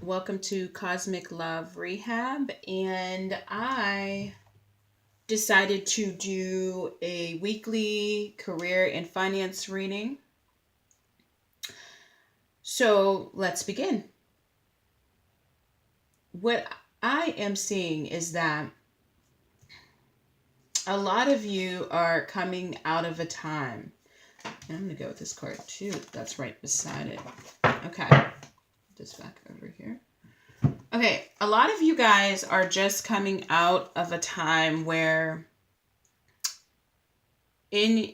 Welcome to Cosmic Love Rehab. And I decided to do a weekly career and finance reading. So let's begin. What I am seeing is that a lot of you are coming out of a time. And I'm going to go with this card too. That's right beside it. Okay. This back over here. Okay, a lot of you guys are just coming out of a time where in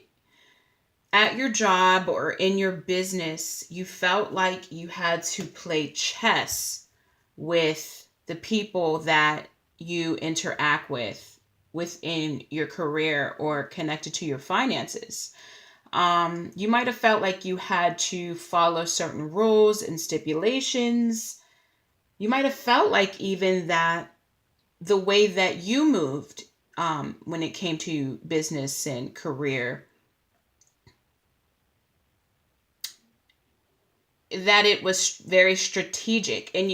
at your job or in your business, you felt like you had to play chess with the people that you interact with within your career or connected to your finances. You might have felt like you had to follow certain rules and stipulations. You might have felt like even that the way that you moved when it came to business and career, that it was very strategic, and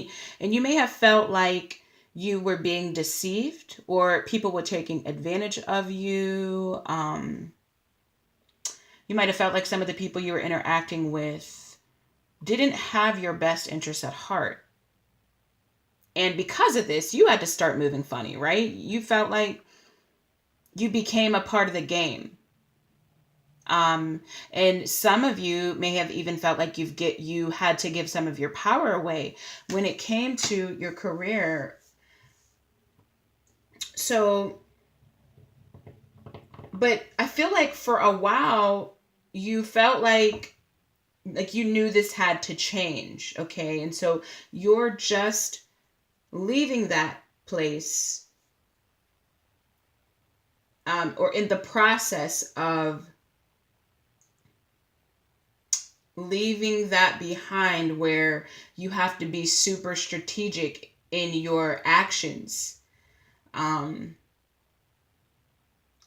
you may have felt like you were being deceived or people were taking advantage of you. You might have felt like some of the people you were interacting with didn't have your best interests at heart. And because of this, you had to start moving funny, right? You felt like you became a part of the game. And some of you may have even felt like you had to give some of your power away when it came to your career. So, but I feel like for a while you felt like you knew this had to change, okay? And so you're just leaving that place, or in the process of leaving that behind, where you have to be super strategic in your actions.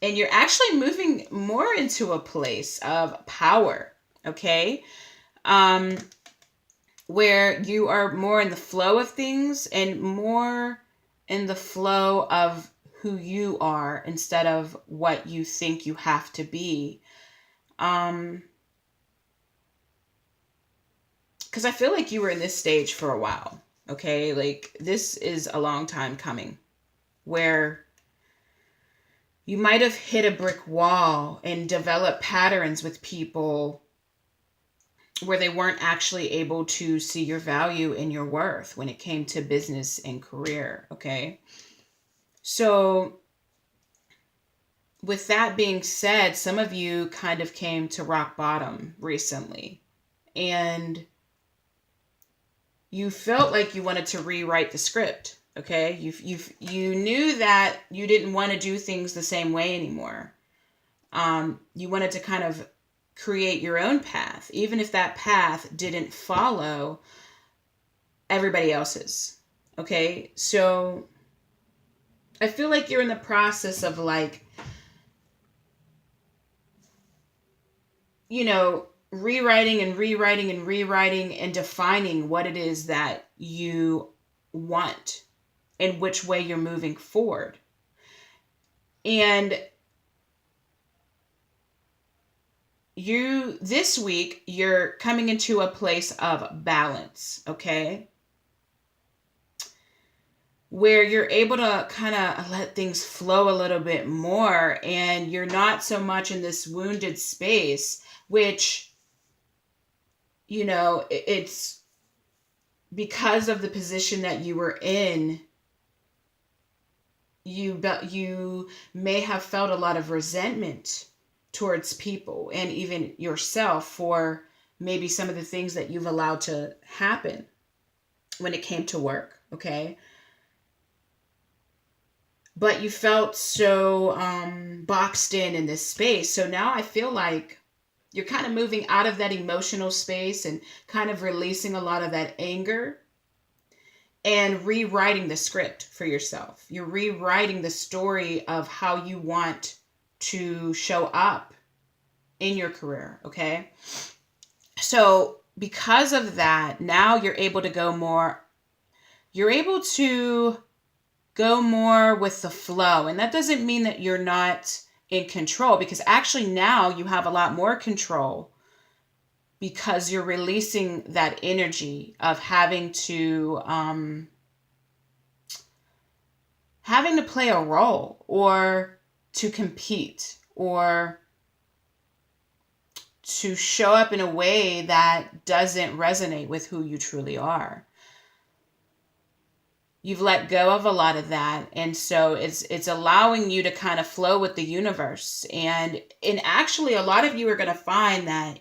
And you're actually moving more into a place of power, okay? Um, where you are more in the flow of things and more in the flow of who you are instead of what you think you have to be. Because I feel like you were in this stage for a while, okay? Like, this is a long time coming, where you might have hit a brick wall and developed patterns with people where they weren't actually able to see your value and your worth when it came to business and career, okay? So, with that being said, some of you kind of came to rock bottom recently, and you felt like you wanted to rewrite the script. Okay, you knew that you didn't want to do things the same way anymore. You wanted to kind of create your own path, even if that path didn't follow everybody else's. Okay, so I feel like you're in the process of, like, rewriting and rewriting and rewriting and defining what it is that you want and which way you're moving forward. And this week, you're coming into a place of balance, okay? Where you're able to kind of let things flow a little bit more, and you're not so much in this wounded space, which, it's because of the position that you were in. You may have felt a lot of resentment towards people and even yourself for maybe some of the things that you've allowed to happen when it came to work, okay? But you felt so boxed in this space. So now I feel like you're kind of moving out of that emotional space and kind of releasing a lot of that anger and rewriting the script for yourself. You're rewriting the story of how you want to show up in your career, okay? So because of that, now you're able to go more you're able to go more with the flow. And that doesn't mean that you're not in control, because actually now you have a lot more control, because you're releasing that energy of having to play a role, or to compete, or to show up in a way that doesn't resonate with who you truly are. You've let go of a lot of that, and so it's allowing you to kind of flow with the universe. And actually, a lot of you are going to find that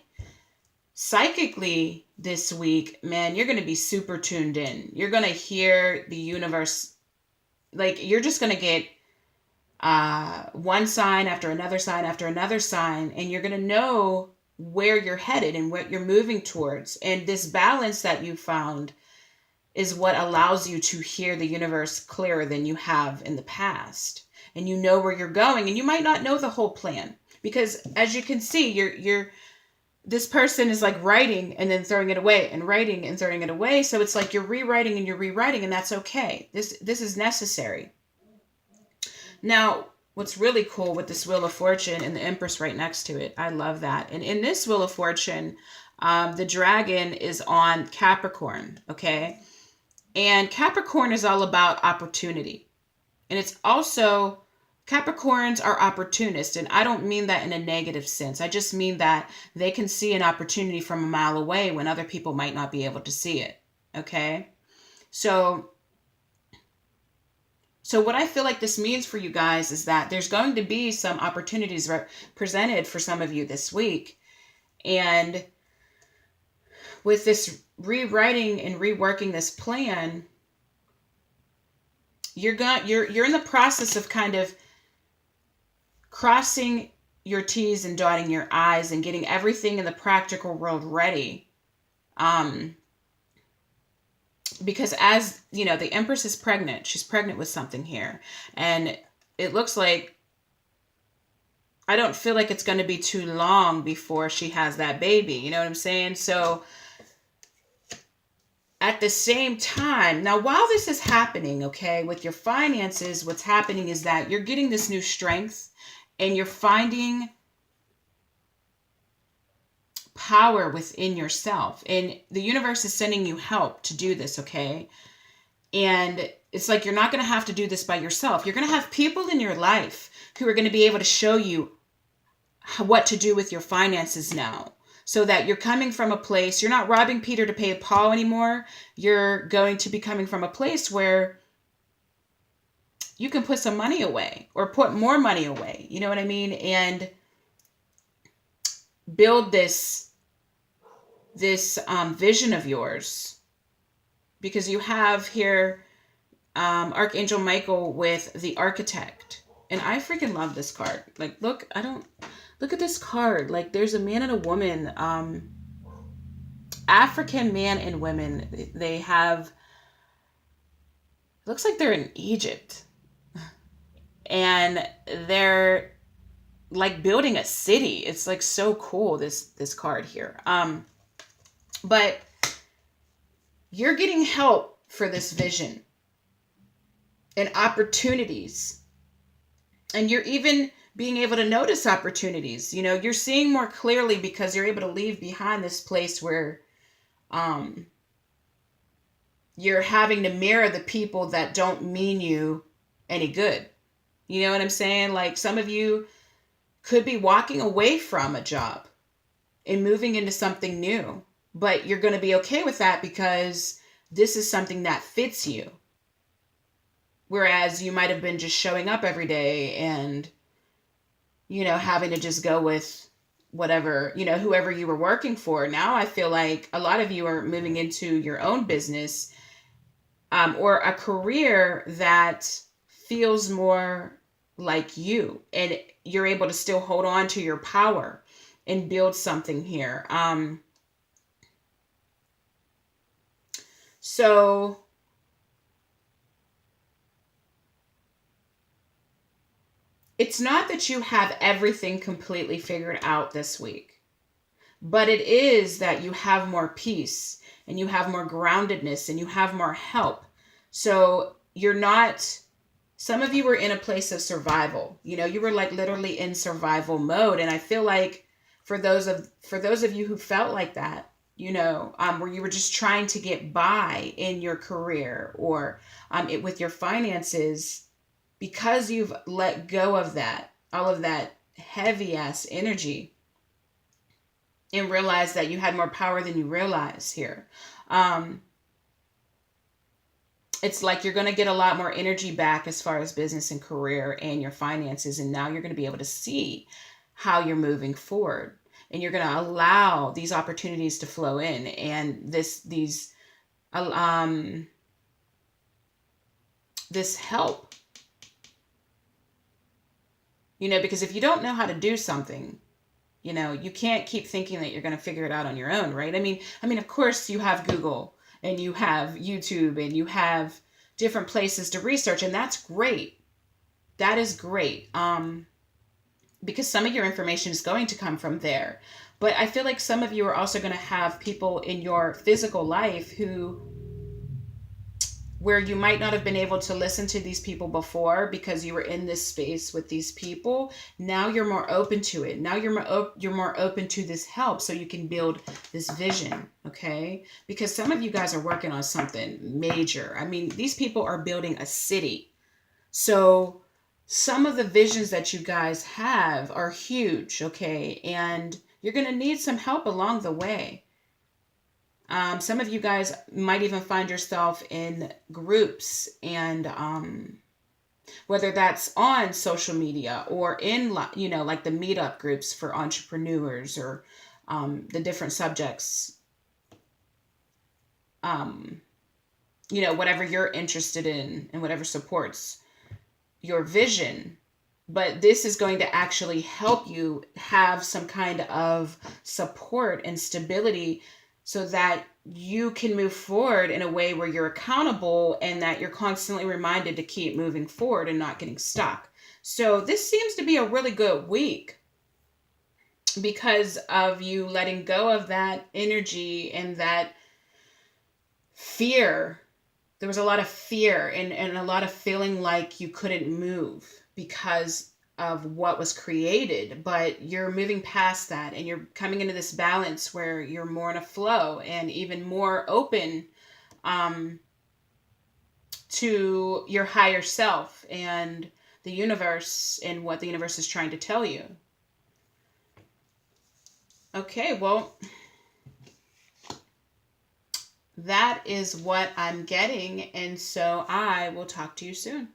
psychically this week, man, you're going to be super tuned in. You're going to hear the universe. Like, you're just going to get one sign after another sign after another sign, and you're going to know where you're headed and what you're moving towards. And this balance that you found is what allows you to hear the universe clearer than you have in the past. And you know where you're going, and you might not know the whole plan, because as you can see, you're this person is like writing and then throwing it away, and writing and throwing it away. So it's like you're rewriting and you're rewriting, and that's okay. This is necessary. Now, what's really cool with this Wheel of Fortune and the Empress right next to it, I love that. And in this Wheel of Fortune, the dragon is on Capricorn, okay? And Capricorn is all about opportunity. And it's also, Capricorns are opportunists. And I don't mean that in a negative sense. I just mean that they can see an opportunity from a mile away when other people might not be able to see it. Okay? So what I feel like this means for you guys is that there's going to be some opportunities presented for some of you this week. And with this rewriting and reworking this plan, you're in the process of kind of crossing your T's and dotting your I's and getting everything in the practical world ready. Because as you know, the Empress is pregnant. She's pregnant with something here. And it looks like, I don't feel like it's going to be too long before she has that baby. You know what I'm saying? So at the same time, now while this is happening, okay, with your finances, what's happening is that you're getting this new strength, and you're finding power within yourself. And the universe is sending you help to do this, okay? And it's like, you're not going to have to do this by yourself. You're going to have people in your life who are going to be able to show you what to do with your finances now. So that you're coming from a place, you're not robbing Peter to pay Paul anymore. You're going to be coming from a place where you can put some money away, or put more money away. You know what I mean? And build this vision of yours, because you have here Archangel Michael with the Architect. And I freaking love this card. Like, look at this card. Like, there's a man and a woman, African man and women. They have, looks like they're in Egypt. And they're like building a city. It's like so cool, this card here. But you're getting help for this vision and opportunities. And you're even being able to notice opportunities. You know, you're seeing more clearly because you're able to leave behind this place where you're having to mirror the people that don't mean you any good. You know what I'm saying? Like, some of you could be walking away from a job and moving into something new, but you're going to be okay with that because this is something that fits you. Whereas you might have been just showing up every day and, you know, having to just go with whatever, you know, whoever you were working for. Now I feel like a lot of you are moving into your own business, or a career that feels more like you, and you're able to still hold on to your power and build something here. So it's not that you have everything completely figured out this week, but it is that you have more peace, and you have more groundedness, and you have more help So you're not, some of you were in a place of survival. You were like literally in survival mode. And I feel like for those of you who felt like that, where you were just trying to get by in your career or with your finances, because you've let go of that, all of that heavy ass energy, and realized that you had more power than you realize here. Um, it's like you're going to get a lot more energy back as far as business and career and your finances. And now you're going to be able to see how you're moving forward. And you're going to allow these opportunities to flow in, and um, this help. Because if you don't know how to do something, you can't keep thinking that you're going to figure it out on your own, right? I mean, of course you have Google and you have YouTube and you have different places to research, and that's great. That is great. Because some of your information is going to come from there. But I feel like some of you are also going to have people in your physical life where you might not have been able to listen to these people before because you were in this space with these people. Now you're more open to it. Now you're more open to this help, so you can build this vision, okay? Because some of you guys are working on something major. I mean, these people are building a city. So some of the visions that you guys have are huge, okay? And you're going to need some help along the way. Some of you guys might even find yourself in groups, and whether that's on social media or in, like the meetup groups for entrepreneurs, or the different subjects, um, whatever you're interested in and whatever supports your vision. But this is going to actually help you have some kind of support and stability so that you can move forward in a way where you're accountable and that you're constantly reminded to keep moving forward and not getting stuck. So this seems to be a really good week because of you letting go of that energy and that fear. There was a lot of fear and a lot of feeling like you couldn't move because of what was created, but you're moving past that and you're coming into this balance where you're more in a flow and even more open um, to your higher self and the universe and what the universe is trying to tell you. Okay, well, that is what I'm getting, and so I will talk to you soon.